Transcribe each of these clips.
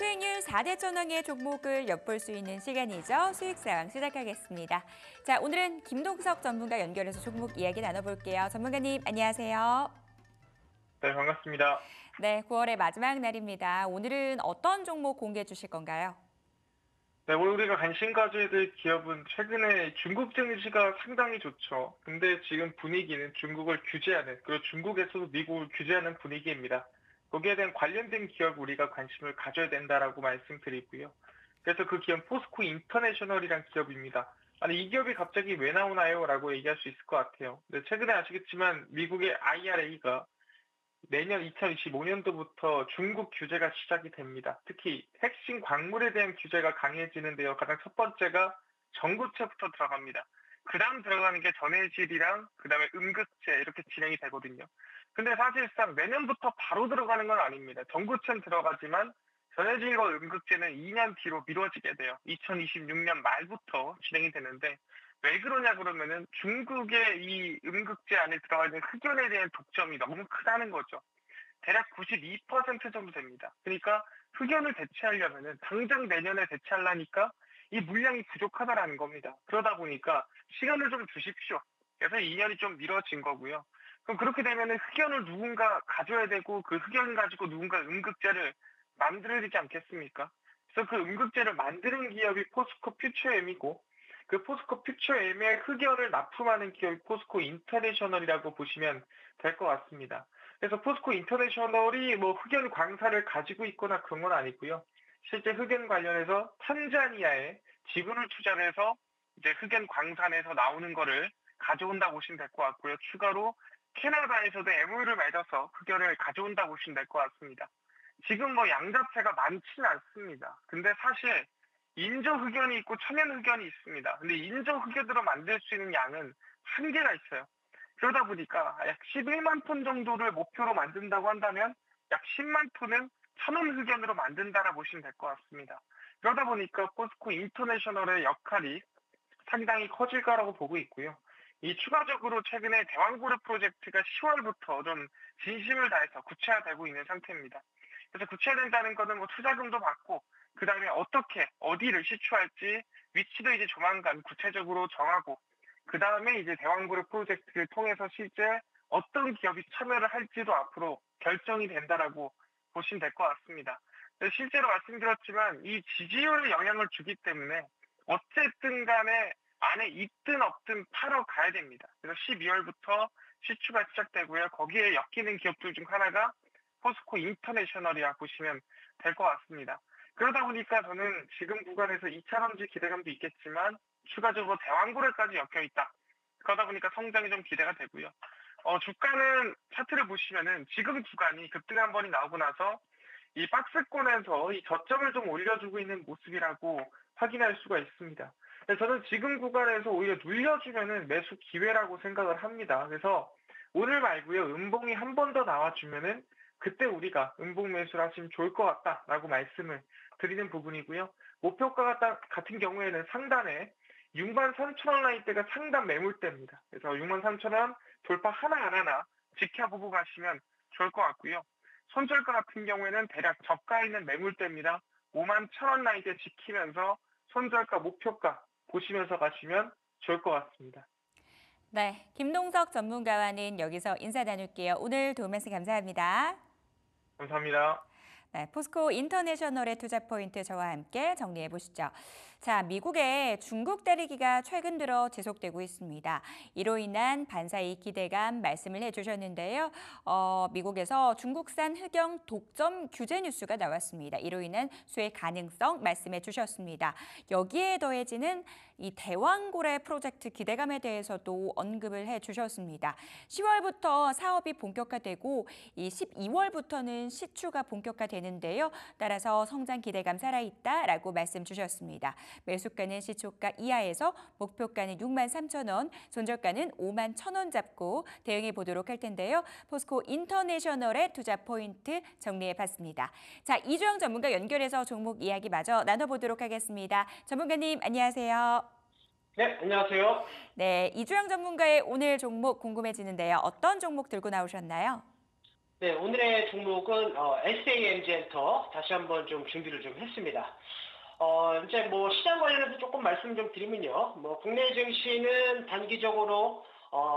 수익률 4대 전형의 종목을 엿볼 수 있는 시간이죠. 수익사항 시작하겠습니다. 자, 오늘은 김동석 전문가 연결해서 종목 이야기 나눠볼게요. 전문가님, 안녕하세요. 네, 반갑습니다. 네, 9월의 마지막 날입니다. 오늘은 어떤 종목 공개해 주실 건가요? 네, 오늘 우리가 관심 가져야 될 기업은 최근에 중국 증시가 상당히 좋죠. 근데 지금 분위기는 중국을 규제하는, 그리고 중국에서도 미국을 규제하는 분위기입니다. 거기에 대한 관련된 기업 우리가 관심을 가져야 된다라고 말씀드리고요. 그래서 그 기업 포스코 인터내셔널이란 기업입니다. 아니, 이 기업이 갑자기 왜 나오나요? 라고 얘기할 수 있을 것 같아요. 근데 최근에 아시겠지만 미국의 IRA가 내년 2025년도부터 중국 규제가 시작이 됩니다. 특히 핵심 광물에 대한 규제가 강해지는데요. 가장 첫 번째가 전고체부터 들어갑니다. 그 다음 들어가는 게 전해질이랑 그 다음에 음극재 이렇게 진행이 되거든요. 근데 사실상 내년부터 바로 들어가는 건 아닙니다. 전고체는 들어가지만 전해질과 음극재는 2년 뒤로 미뤄지게 돼요. 2026년 말부터 진행이 되는데 왜 그러냐 그러면은 중국의 이 음극재 안에 들어가 있는 흑연에 대한 독점이 너무 크다는 거죠. 대략 92% 정도 됩니다. 그러니까 흑연을 대체하려면은 당장 내년에 대체하려니까 이 물량이 부족하다라는 겁니다. 그러다 보니까 시간을 좀 주십시오. 그래서 2년이 좀 미뤄진 거고요. 그럼 그렇게 되면은 흑연을 누군가 가져야 되고 그 흑연 가지고 누군가 음극재를 만들어야 되지 않겠습니까? 그래서 그 음극재를 만드는 기업이 포스코 퓨처엠이고 그 포스코 퓨처엠의 흑연을 납품하는 기업이 포스코 인터내셔널이라고 보시면 될 것 같습니다. 그래서 포스코 인터내셔널이 뭐 흑연 광산을 가지고 있거나 그런 건 아니고요. 실제 흑연 관련해서 탄자니아에 지분을 투자를 해서 이제 흑연 광산에서 나오는 거를 가져온다고 보시면 될 것 같고요. 추가로 캐나다에서도 MOU를 맺어서 흑연을 가져온다고 보시면 될 것 같습니다. 지금 뭐 양 자체가 많지는 않습니다. 근데 사실 인조 흑연이 있고 천연 흑연이 있습니다. 근데 인조 흑연으로 만들 수 있는 양은 한계가 있어요. 그러다 보니까 약 11만 톤 정도를 목표로 만든다고 한다면 약 10만 톤은 천연 흑연으로 만든다라 보시면 될 것 같습니다. 그러다 보니까 포스코 인터내셔널의 역할이 상당히 커질 거라고 보고 있고요. 이 추가적으로 최근에 대왕그룹 프로젝트가 10월부터 좀 진심을 다해서 구체화되고 있는 상태입니다. 그래서 구체화된다는 거는 뭐 투자금도 받고 그 다음에 어떻게 어디를 시추할지 위치도 이제 조만간 구체적으로 정하고 그 다음에 이제 대왕그룹 프로젝트를 통해서 실제 어떤 기업이 참여를 할지도 앞으로 결정이 된다라고 보시면 될 것 같습니다. 실제로 말씀드렸지만 이 지지율에 영향을 주기 때문에 어쨌든 간에 안에 있든 없든 팔어 가야 됩니다. 그래서 12월부터 시추가 시작되고요. 거기에 엮이는 기업들 중 하나가 포스코 인터내셔널이라 보시면 될 것 같습니다. 그러다 보니까 저는 지금 구간에서 2차전지 기대감도 있겠지만 추가적으로 대왕고래까지 엮여 있다. 그러다 보니까 성장이 좀 기대가 되고요. 주가는 차트를 보시면은 지금 구간이 급등 한 번이 나오고 나서 이 박스권에서 이 저점을 좀 올려주고 있는 모습이라고 확인할 수가 있습니다. 저는 지금 구간에서 오히려 눌려주면은 매수 기회라고 생각을 합니다. 그래서 오늘 말고요. 음봉이 한 번 더 나와주면은 그때 우리가 음봉 매수를 하시면 좋을 것 같다라고 말씀을 드리는 부분이고요. 목표가 같은 경우에는 상단에 63,000원 라인대가 상단 매물대입니다. 그래서 63,000원 돌파 하나 안 하나 지켜보고 가시면 좋을 것 같고요. 손절가 같은 경우에는 대략 저가 있는 매물대입니다. 51,000원 라인대 지키면서 손절가 목표가 보시면서 가시면 좋을 것 같습니다. 네, 김동석 전문가와는 여기서 인사 나눌게요. 오늘 도움 말씀 감사합니다. 감사합니다. 네, 포스코 인터내셔널의 투자 포인트 저와 함께 정리해 보시죠. 자, 미국의 중국 때리기가 최근 들어 지속되고 있습니다. 이로 인한 반사이익 기대감 말씀을 해주셨는데요. 미국에서 중국산 흑연 독점 규제 뉴스가 나왔습니다. 이로 인한 수혜 가능성 말씀해 주셨습니다. 여기에 더해지는 이 대왕고래 프로젝트 기대감에 대해서도 언급을 해 주셨습니다. 10월부터 사업이 본격화되고 이 12월부터는 시추가 본격화되는데요. 따라서 성장 기대감 살아있다라고 말씀 주셨습니다. 매수가는 시초가 이하에서 목표가는 63,000원, 손절가는 51,000원 잡고 대응해 보도록 할 텐데요. 포스코 인터내셔널의 투자 포인트 정리해 봤습니다. 자, 이주영 전문가 연결해서 종목 이야기 마저 나눠보도록 하겠습니다. 전문가님 안녕하세요. 네, 안녕하세요. 네, 이주영 전문가의 오늘 종목 궁금해지는데요. 어떤 종목 들고 나오셨나요? 네, 오늘의 종목은 SAMG엔터 다시 한번 좀 준비를 좀 했습니다. 이제 뭐 시장 관련해서 조금 말씀 좀 드리면요. 뭐 국내 증시는 단기적으로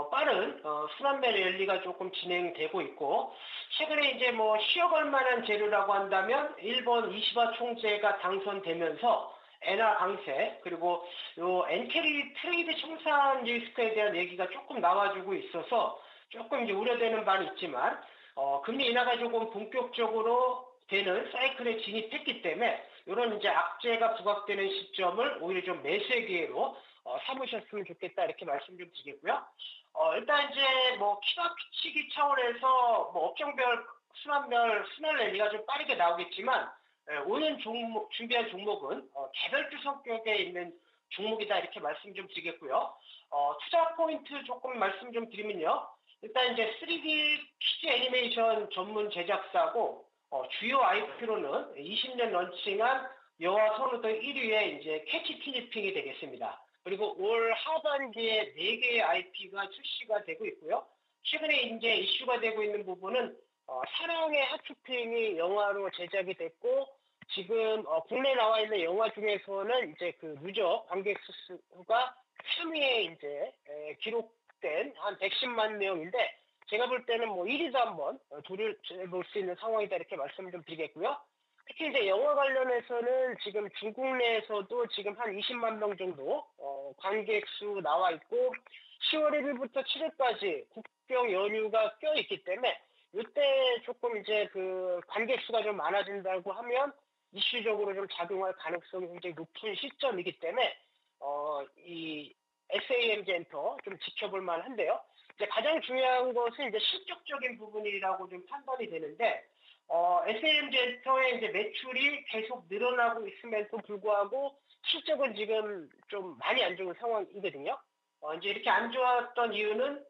빠른 순환매 랠리가 조금 진행되고 있고, 최근에 이제 뭐 쉬어갈 만한 재료라고 한다면 일본 이시바 총재가 당선되면서 엔화 강세, 그리고 요 엔캐리 트레이드 청산 리스크에 대한 얘기가 조금 나와주고 있어서 조금 이제 우려되는 바는 있지만, 금리 인하가 조금 본격적으로 되는 사이클에 진입했기 때문에 이런 이제 악재가 부각되는 시점을 오히려 좀 매수의 기회로 삼으셨으면 좋겠다, 이렇게 말씀 좀 드리겠고요. 일단 이제 뭐 키가 피치기 차원에서 뭐 업종별 순환 랠리가 좀 빠르게 나오겠지만, 오늘 준비한 종목은 개별주 성격에 있는 종목이다, 이렇게 말씀 좀 드리겠고요. 투자 포인트 조금 말씀 좀 드리면요. 일단 이제 3D 키즈 애니메이션 전문 제작사고, 주요 IP로는 20년 런칭한 영화 선호도 1위의 이제 캐치 티니핑이 되겠습니다. 그리고 올 하반기에 4개의 IP가 출시가 되고 있고요. 최근에 이제 이슈가 되고 있는 부분은 사랑의 하츄핑이 영화로 제작이 됐고, 지금 국내 나와 있는 영화 중에서는 이제 그 누적 관객 수가 3위에 이제 기록된 한 110만 명인데, 제가 볼 때는 뭐 1위도 한번 둘을 볼 수 있는 상황이다, 이렇게 말씀 좀 드리겠고요. 특히 이제 영화 관련해서는 지금 중국 내에서도 지금 한 20만 명 정도 관객 수 나와 있고, 10월 1일부터 7일까지 국경 연휴가 껴 있기 때문에 이때 조금 이제 그 관객 수가 좀 많아진다고 하면 이슈적으로 좀 작용할 가능성이 굉장히 높은 시점이기 때문에 이 SAMG 엔터 좀 지켜볼 만한데요. 이제 가장 중요한 것은 이제 실적적인 부분이라고 좀 판단이 되는데, SAMG 엔터의 이제 매출이 계속 늘어나고 있음에도 불구하고 실적은 지금 좀 많이 안 좋은 상황이거든요. 이제 이렇게 안 좋았던 이유는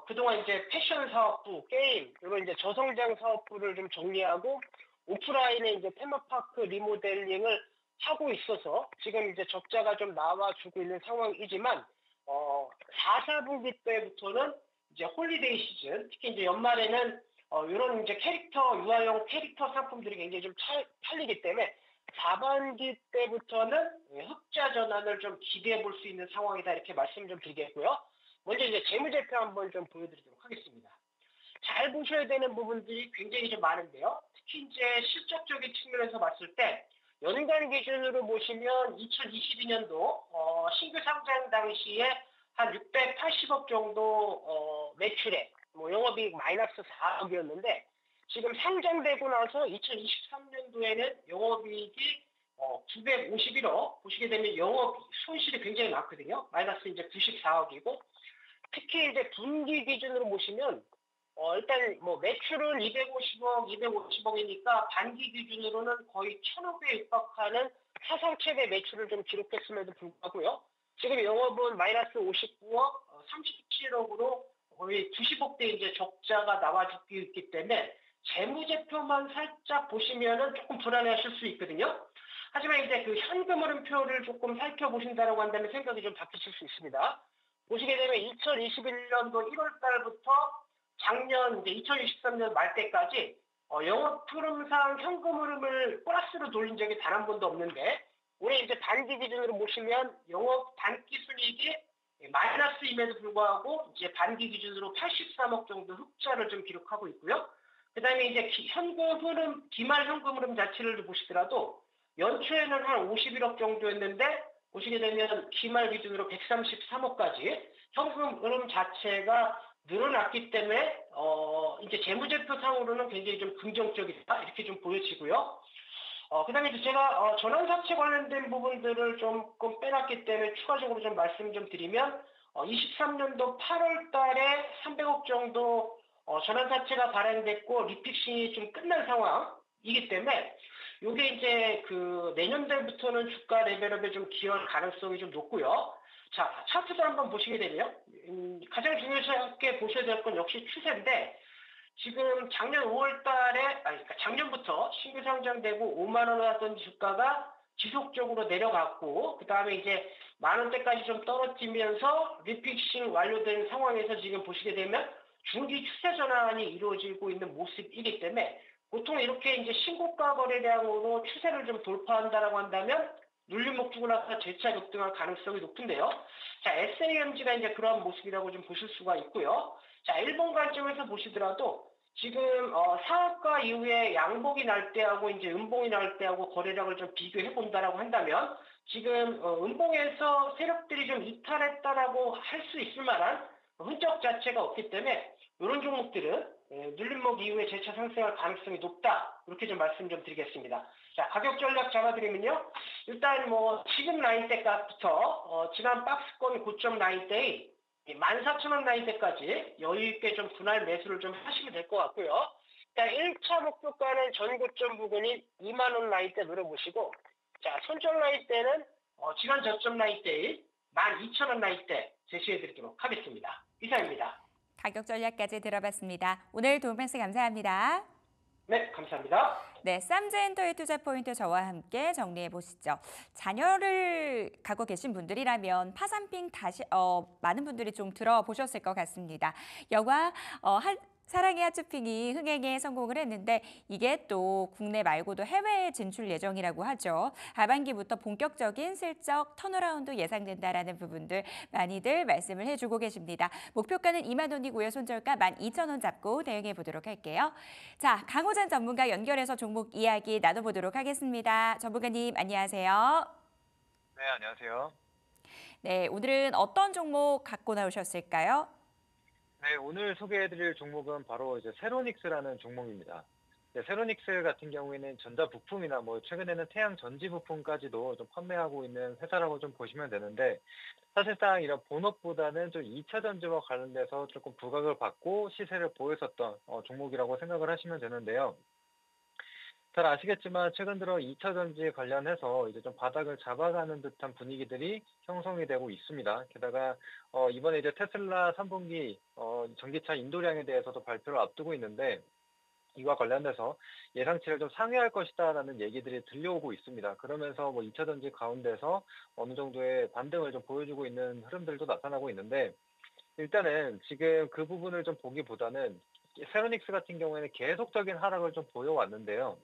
그동안 이제 패션 사업부, 게임 이런 이제 저성장 사업부를 좀 정리하고 오프라인에 이제 테마파크 리모델링을 하고 있어서 지금 이제 적자가 좀 나와주고 있는 상황이지만, 4, 4분기 때부터는 이제 홀리데이 시즌, 특히 이제 연말에는 이런 이제 유아용 캐릭터 상품들이 굉장히 좀 팔리기 때문에 4반기 때부터는 흑자 전환을 좀 기대해 볼 수 있는 상황이다, 이렇게 말씀 좀 드리겠고요. 먼저 이제 재무제표 한번 좀 보여드리도록 하겠습니다. 잘 보셔야 되는 부분들이 굉장히 좀 많은데요. 특히 이제 실적적인 측면에서 봤을 때 연간 기준으로 보시면 2022년도 신규 상장 당시에 한 680억 정도 매출에 뭐 영업이익 마이너스 4억이었는데, 지금 상장되고 나서 2023년도에는 영업이익이 951억, 보시게 되면 영업 손실이 굉장히 많거든요. 마이너스 이제 94억이고, 특히 이제 분기 기준으로 보시면 일단 뭐 매출은 250억이니까 반기 기준으로는 거의 1,000억에 육박하는 사상 최대 매출을 좀 기록했음에도 불구하고요. 지금 영업은 마이너스 59억, 37억으로 거의 90억대 이제 적자가 나와주고 있기 때문에 재무제표만 살짝 보시면은 조금 불안해하실 수 있거든요. 하지만 이제 그 현금 흐름표를 조금 살펴보신다라고 한다면 생각이 좀 바뀌실 수 있습니다. 보시게 되면 2021년도 1월 달부터 작년 이제 2023년 말 때까지 영업 흐름상 현금 흐름을 플러스로 돌린 적이 단 한 번도 없는데, 올해 이제 단기 기준으로 보시면 영업 단기 순이익이 마이너스임에도 불구하고 이제 반기 기준으로 83억 정도 흑자를 좀 기록하고 있고요. 그다음에 이제 현금 흐름, 기말 현금 흐름 자체를 보시더라도 연초에는 한 51억 정도였는데, 보시게 되면 기말 기준으로 133억까지 현금 흐름 자체가 늘어났기 때문에 이제 재무제표상으로는 굉장히 좀 긍정적이다, 이렇게 좀 보여지고요. 그다음에 이제 제가 전환사채 관련된 부분들을 조금 빼놨기 때문에 추가적으로 좀 말씀 좀 드리면, 23년도 8월 달에 300억 정도 전환사채가 발행됐고 리픽싱이 좀 끝난 상황이기 때문에 이게 이제 그 내년도부터는 주가 레벨업에 좀 기여할 가능성이 좀 높고요. 자, 차트도 한번 보시게 되면 가장 중요하게 보셔야 될 건 역시 추세인데, 지금 작년 5월 달에, 그러니까 작년부터 신규 상장되고 5만 원 하던 주가가 지속적으로 내려갔고, 그 다음에 이제 만 원대까지 좀 떨어지면서 리픽싱 완료된 상황에서 지금 보시게 되면 중기 추세 전환이 이루어지고 있는 모습이기 때문에 보통 이렇게 이제 신고가 거래량으로 추세를 좀 돌파한다라고 한다면 눌림목 주고 나서 재차 급등할 가능성이 높은데요. 자, SAMG가 이제 그러한 모습이라고 좀 보실 수가 있고요. 자, 일본 관점에서 보시더라도 지금 상한가 이후에 양봉이 날 때하고 이제 음봉이 날 때하고 거래량을 좀 비교해 본다라고 한다면 지금 음봉에서 세력들이 좀 이탈했다라고 할 수 있을 만한 흔적 자체가 없기 때문에 이런 종목들은 눌림목 이후에 재차 상승할 가능성이 높다. 이렇게 좀 말씀 좀 드리겠습니다. 자, 가격 전략 잡아드리면요. 일단 뭐 지금 라인대 값부터 지난 박스권 고점 라인대의 14,000원 라인대까지 여유 있게 좀 분할 매수를 좀 하시면 될 것 같고요. 일단 1차 목표가는 전고점 부근인 2만 원 라인대 노려보시고, 자, 손절 라인대는 지난 저점 라인대의 12,000원 라인대 제시해드리도록 하겠습니다. 이상입니다. 가격 전략까지 들어봤습니다. 오늘 도움 말씀 감사합니다. 네, 감사합니다. 네, 쌈젠터의 투자 포인트 저와 함께 정리해 보시죠. 자녀를 갖고 계신 분들이라면 파산핑 다시 많은 분들이 좀 들어보셨을 것 같습니다. 영화 사랑의 하츄핑이 흥행에 성공을 했는데 이게 또 국내 말고도 해외에 진출 예정이라고 하죠. 하반기부터 본격적인 실적 턴어라운드 예상된다라는 부분들 많이들 말씀을 해주고 계십니다. 목표가는 2만 원이고요. 손절가 12,000원 잡고 대응해 보도록 할게요. 자, 강호전 전문가 연결해서 종목 이야기 나눠보도록 하겠습니다. 전문가님 안녕하세요. 네, 안녕하세요. 네, 오늘은 어떤 종목 갖고 나오셨을까요? 네, 오늘 소개해드릴 종목은 바로 이제 세로닉스라는 종목입니다. 세로닉스 같은 경우에는 전자 부품이나 뭐 최근에는 태양 전지 부품까지도 좀 판매하고 있는 회사라고 좀 보시면 되는데 사실상 이런 본업보다는 좀 2차 전지와 관련돼서 조금 부각을 받고 시세를 보였었던 종목이라고 생각을 하시면 되는데요. 잘 아시겠지만 최근 들어 2차 전지 관련해서 이제 좀 바닥을 잡아가는 듯한 분위기들이 형성이 되고 있습니다. 게다가 이번에 이제 테슬라 3분기 전기차 인도량에 대해서도 발표를 앞두고 있는데 이와 관련돼서 예상치를 좀 상회할 것이다라는 얘기들이 들려오고 있습니다. 그러면서 뭐 2차 전지 가운데서 어느 정도의 반등을 좀 보여주고 있는 흐름들도 나타나고 있는데 일단은 지금 그 부분을 좀 보기보다는 세로닉스 같은 경우에는 계속적인 하락을 좀 보여왔는데요.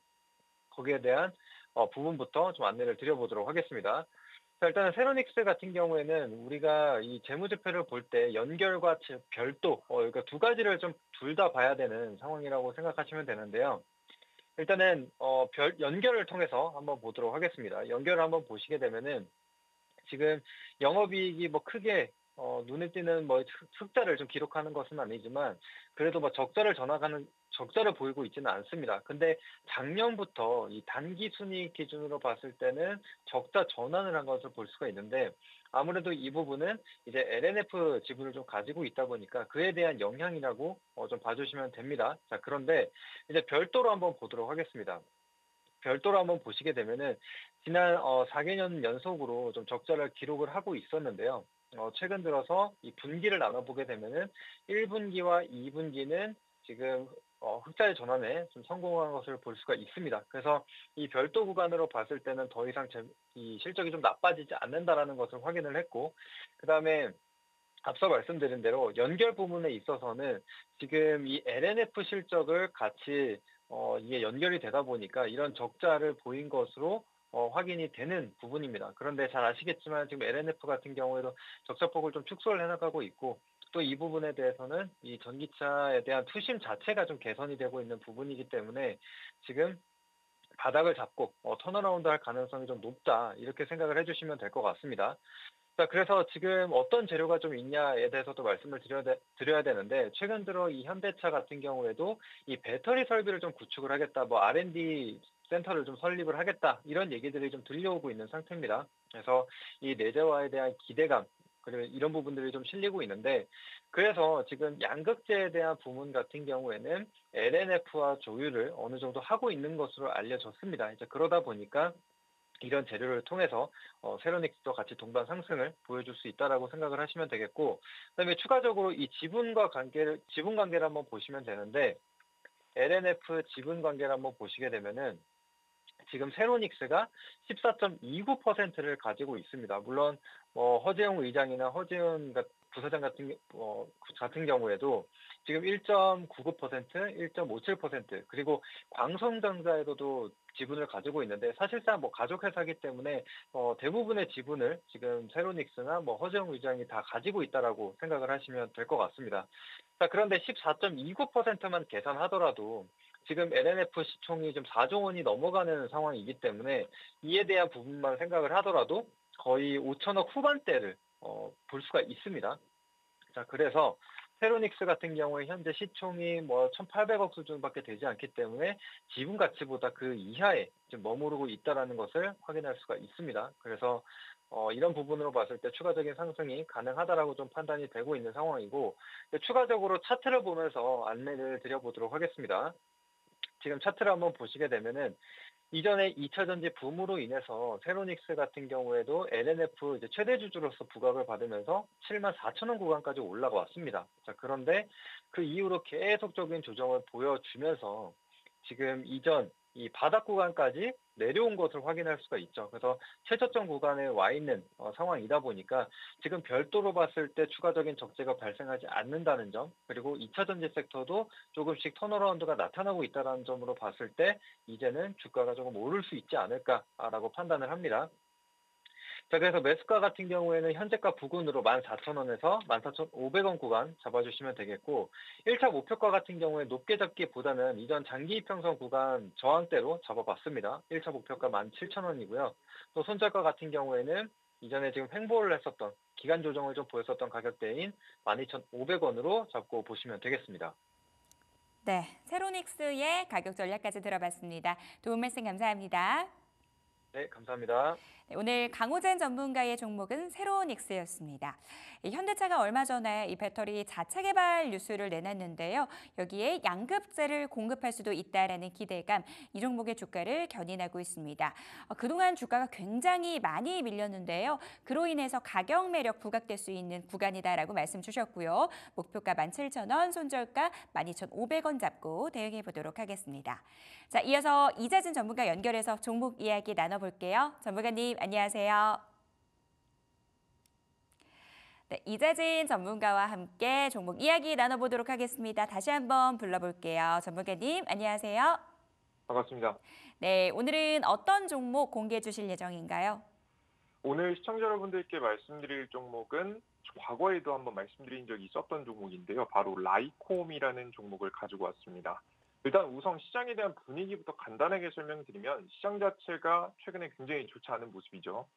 거기에 대한 부분부터 좀 안내를 드려보도록 하겠습니다. 자, 일단은 세로닉스 같은 경우에는 우리가 이 재무제표를 볼 때 연결과 별도, 그러니까 두 가지를 좀 둘 다 봐야 되는 상황이라고 생각하시면 되는데요. 일단은 연결을 통해서 한번 보도록 하겠습니다. 연결을 한번 보시게 되면은 지금 영업이익이 뭐 크게 눈에 띄는 뭐 흑자를 좀 기록하는 것은 아니지만 그래도 뭐 적자를 보이고 있지는 않습니다. 근데 작년부터 이 단기 순이익 기준으로 봤을 때는 적자 전환을 한 것을 볼 수가 있는데 아무래도 이 부분은 이제 LNF 지분을 좀 가지고 있다 보니까 그에 대한 영향이라고 좀 봐주시면 됩니다. 자, 그런데 이제 별도로 한번 보도록 하겠습니다. 별도로 한번 보시게 되면은 지난 4개년 연속으로 좀 적자를 기록을 하고 있었는데요. 최근 들어서 이 분기를 나눠보게 되면은 1분기와 2분기는 지금 흑자의 전환에 좀 성공한 것을 볼 수가 있습니다. 그래서 이 별도 구간으로 봤을 때는 더 이상 이 실적이 좀 나빠지지 않는다라는 것을 확인을 했고, 그 다음에 앞서 말씀드린 대로 연결 부분에 있어서는 지금 이 LNF 실적을 같이 이게 연결이 되다 보니까 이런 적자를 보인 것으로 확인이 되는 부분입니다. 그런데 잘 아시겠지만 지금 LNF 같은 경우에도 적자폭을 좀 축소를 해나가고 있고 또 이 부분에 대해서는 이 전기차에 대한 투심 자체가 좀 개선이 되고 있는 부분이기 때문에 지금 바닥을 잡고 턴어라운드 할 가능성이 좀 높다 이렇게 생각을 해주시면 될 것 같습니다. 자, 그래서 지금 어떤 재료가 좀 있냐에 대해서도 말씀을 드려야 되는데 최근 들어 이 현대차 같은 경우에도 이 배터리 설비를 좀 구축을 하겠다, 뭐 R&D 센터를 좀 설립을 하겠다 이런 얘기들이 좀 들려오고 있는 상태입니다. 그래서 이 내재화에 대한 기대감 그리고 이런 부분들이 좀 실리고 있는데 그래서 지금 양극재에 대한 부분 같은 경우에는 LNF와 조율을 어느 정도 하고 있는 것으로 알려졌습니다. 이제 그러다 보니까 이런 재료를 통해서 세로닉스도 같이 동반 상승을 보여줄 수 있다라고 생각을 하시면 되겠고, 그다음에 추가적으로 이 지분 관계를 한번 보시면 되는데 LNF 지분 관계를 한번 보시게 되면은 지금 세로닉스가 14.29%를 가지고 있습니다. 물론 허재용 의장이나 허재훈 부사장 같은 경우에도 지금 1.99%, 1.57% 그리고 광성전자에도 지분을 가지고 있는데 사실상 가족 회사이기 때문에 대부분의 지분을 지금 세로닉스나 허재용 의장이 다 가지고 있다라고 생각을 하시면 될 것 같습니다. 자, 그런데 14.29%만 계산하더라도 지금 LNF 시총이 좀 4조 원이 넘어가는 상황이기 때문에 이에 대한 부분만 생각을 하더라도 거의 5천억 후반대를 볼 수가 있습니다. 자, 그래서 세로닉스 같은 경우에 현재 시총이 1,800억 수준밖에 되지 않기 때문에 지분 가치보다 그 이하에 지금 머무르고 있다라는 것을 확인할 수가 있습니다. 그래서 이런 부분으로 봤을 때 추가적인 상승이 가능하다라고 좀 판단이 되고 있는 상황이고 추가적으로 차트를 보면서 안내를 드려보도록 하겠습니다. 지금 차트를 한번 보시게 되면은 이전에 2차 전지 붐으로 인해서 세로닉스 같은 경우에도 LNF 최대 주주로서 부각을 받으면서 74,000원 구간까지 올라왔습니다. 자, 그런데 그 이후로 계속적인 조정을 보여주면서 지금 이전 이 바닥 구간까지 내려온 것을 확인할 수가 있죠. 그래서 최저점 구간에 와 있는 상황이다 보니까 지금 별도로 봤을 때 추가적인 적재가 발생하지 않는다는 점, 그리고 2차 전지 섹터도 조금씩 턴어라운드가 나타나고 있다는 점으로 봤을 때 이제는 주가가 조금 오를 수 있지 않을까라고 판단을 합니다. 자, 그래서 매수가 같은 경우에는 현재가 부근으로 14,000원에서 14,500원 구간 잡아주시면 되겠고 1차 목표가 같은 경우에 높게 잡기보다는 이전 장기 이평선 구간 저항대로 잡아봤습니다. 1차 목표가 17,000원이고요. 또 손절가 같은 경우에는 이전에 지금 횡보를 했었던 기간 조정을 좀 보였었던 가격대인 12,500원으로 잡고 보시면 되겠습니다. 네, 세로닉스의 가격 전략까지 들어봤습니다. 도움 말씀 감사합니다. 네, 감사합니다. 네, 오늘 강호젠 전문가의 종목은 세로닉스였습니다. 현대차가 얼마 전에 이 배터리 자체 개발 뉴스를 내놨는데요. 여기에 양극재를 공급할 수도 있다라는 기대감, 이 종목의 주가를 견인하고 있습니다. 그동안 주가가 굉장히 많이 밀렸는데요. 그로 인해서 가격 매력 부각될 수 있는 구간이다라고 말씀 주셨고요. 목표가 17,000원, 손절가 12,500원 잡고 대응해 보도록 하겠습니다. 자, 이어서 이재진 전문가 연결해서 종목 이야기 나눠볼게요. 전문가님, 안녕하세요. 네, 이재진 전문가와 함께 종목 이야기 나눠보도록 하겠습니다. 다시 한번 불러볼게요. 전문가님, 안녕하세요. 반갑습니다. 네, 오늘은 어떤 종목 공개해 주실 예정인가요? 오늘 시청자 여러분들께 말씀드릴 종목은 과거에도 한번 말씀드린 적이 있었던 종목인데요. 바로 라이콤이라는 종목을 가지고 왔습니다. 일단 우선 시장에 대한 분위기부터 간단하게 설명드리면 시장 자체가 최근에 굉장히 좋지 않은 모습이죠.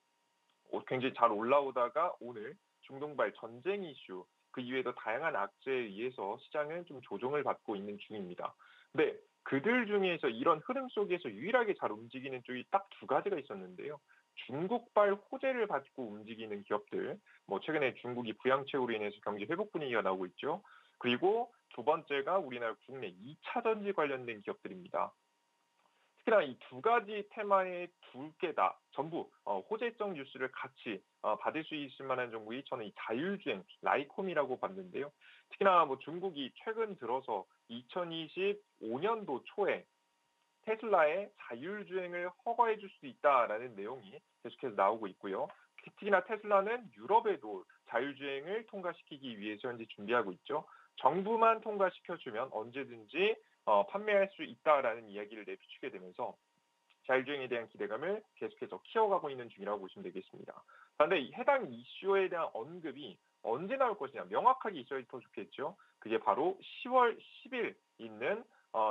굉장히 잘 올라오다가 오늘 중동발 전쟁 이슈, 그 이외에도 다양한 악재에 의해서 시장은 좀 조정을 받고 있는 중입니다. 근데 그들 중에서 이런 흐름 속에서 유일하게 잘 움직이는 쪽이 딱 두 가지가 있었는데요. 중국발 호재를 받고 움직이는 기업들, 최근에 중국이 부양책으로 인해서 경제 회복 분위기가 나오고 있죠. 그리고 두 번째가 우리나라 국내 2차 전지 관련된 기업들입니다. 특히나 이 두 가지 테마의 두 개 다 전부 호재성 뉴스를 같이 받을 수 있을 만한 종목이 저는 이 자율주행 라이콤이라고 봤는데요. 특히나 중국이 최근 들어서 2025년도 초에 테슬라의 자율주행을 허가해 줄 수 있다라는 내용이 계속해서 나오고 있고요. 특히나 테슬라는 유럽에도 자율주행을 통과시키기 위해서 현재 준비하고 있죠. 정부만 통과시켜주면 언제든지 판매할 수 있다라는 이야기를 내비추게 되면서 자율주행에 대한 기대감을 계속해서 키워가고 있는 중이라고 보시면 되겠습니다. 그런데 해당 이슈에 대한 언급이 언제 나올 것이냐 명확하게 있어야 더 좋겠죠. 그게 바로 10월 10일 있는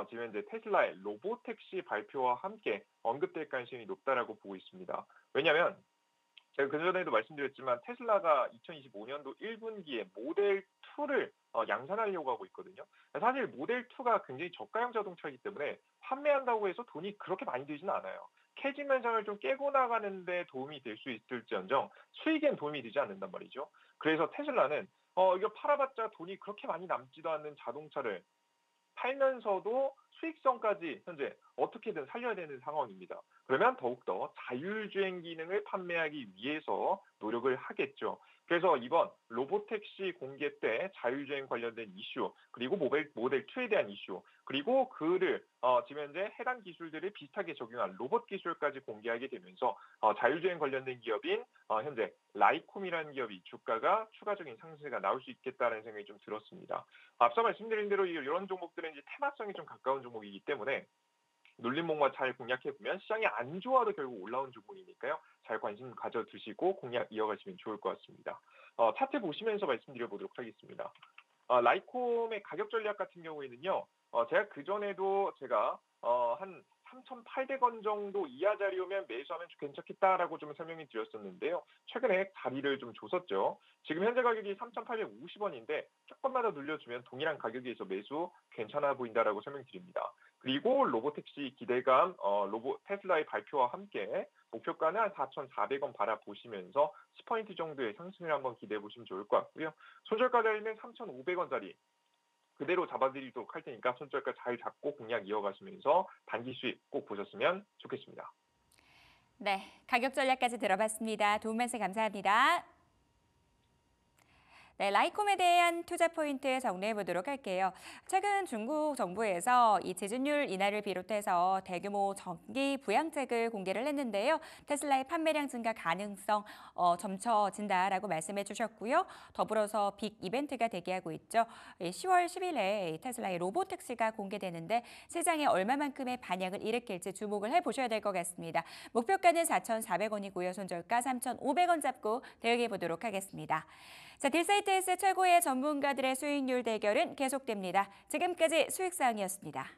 지금 현재 테슬라의 로보택시 발표와 함께 언급될 가능성이 높다라고 보고 있습니다. 왜냐하면 제가 그전에도 말씀드렸지만 테슬라가 2025년도 1분기에 모델 2를 양산하려고 하고 있거든요. 사실 모델 2가 굉장히 저가형 자동차이기 때문에 판매한다고 해서 돈이 그렇게 많이 들지는 않아요. 캐진 현상을 좀 깨고 나가는 데 도움이 될 수 있을지언정 수익엔 도움이 되지 않는단 말이죠. 그래서 테슬라는 이거 팔아봤자 돈이 그렇게 많이 남지도 않는 자동차를 팔면서도 수익성까지 현재 어떻게든 살려야 되는 상황입니다. 그러면 더욱더 자율주행 기능을 판매하기 위해서 노력을 하겠죠. 그래서 이번 로보택시 공개 때 자율주행 관련된 이슈, 그리고 모델 2에 대한 이슈, 그리고 그를 지금 현재 해당 기술들을 비슷하게 적용한 로봇 기술까지 공개하게 되면서 자율주행 관련된 기업인 현재 라이콤이라는 기업이 주가가 추가적인 상승세가 나올 수 있겠다는 생각이 좀 들었습니다. 앞서 말씀드린 대로 이런 종목들은 이제 테마성이 좀 가까운 종목이기 때문에 눌림목만 잘 공략해보면 시장이 안 좋아도 결국 올라온 종목이니까요. 잘 관심 가져두시고 공략 이어가시면 좋을 것 같습니다. 차트 보시면서 말씀드려보도록 하겠습니다. 라이콤의 가격 전략 같은 경우에는요. 제가 그전에도 한 3,800원 정도 이하 자리오면 매수하면 괜찮겠다라고 좀 설명이 드렸었는데요. 최근에 자리를 좀 줬었죠. 지금 현재 가격이 3,850원인데 조금만 더 늘려주면 동일한 가격에서 매수 괜찮아 보인다라고 설명드립니다. 그리고 로보택시 기대감, 테슬라의 발표와 함께 목표가는 한 4,400원 바라보시면서 10포인트 정도의 상승을 한번 기대해 보시면 좋을 것 같고요. 손절가 자리는 3,500원짜리 그대로 잡아드리도록 할 테니까 손절가 잘 잡고 공략 이어가시면서 단기 수익 꼭 보셨으면 좋겠습니다. 네, 가격 전략까지 들어봤습니다. 도움 말씀 감사합니다. 네, 라이콤에 대한 투자 포인트 정리해 보도록 할게요. 최근 중국 정부에서 이 지준율 인하를 비롯해서 대규모 정기 부양책을 공개를 했는데요. 테슬라의 판매량 증가 가능성 점쳐진다라고 말씀해 주셨고요. 더불어서 빅 이벤트가 대기하고 있죠. 10월 10일에 테슬라의 로보택시가 공개되는데 시장에 얼마만큼의 반향을 일으킬지 주목을 해보셔야 될 것 같습니다. 목표가는 4,400원이고요. 손절가 3,500원 잡고 대응해 보도록 하겠습니다. 자, 딜사이트에서 최고의 전문가들의 수익률 대결은 계속됩니다. 지금까지 수익사항이었습니다.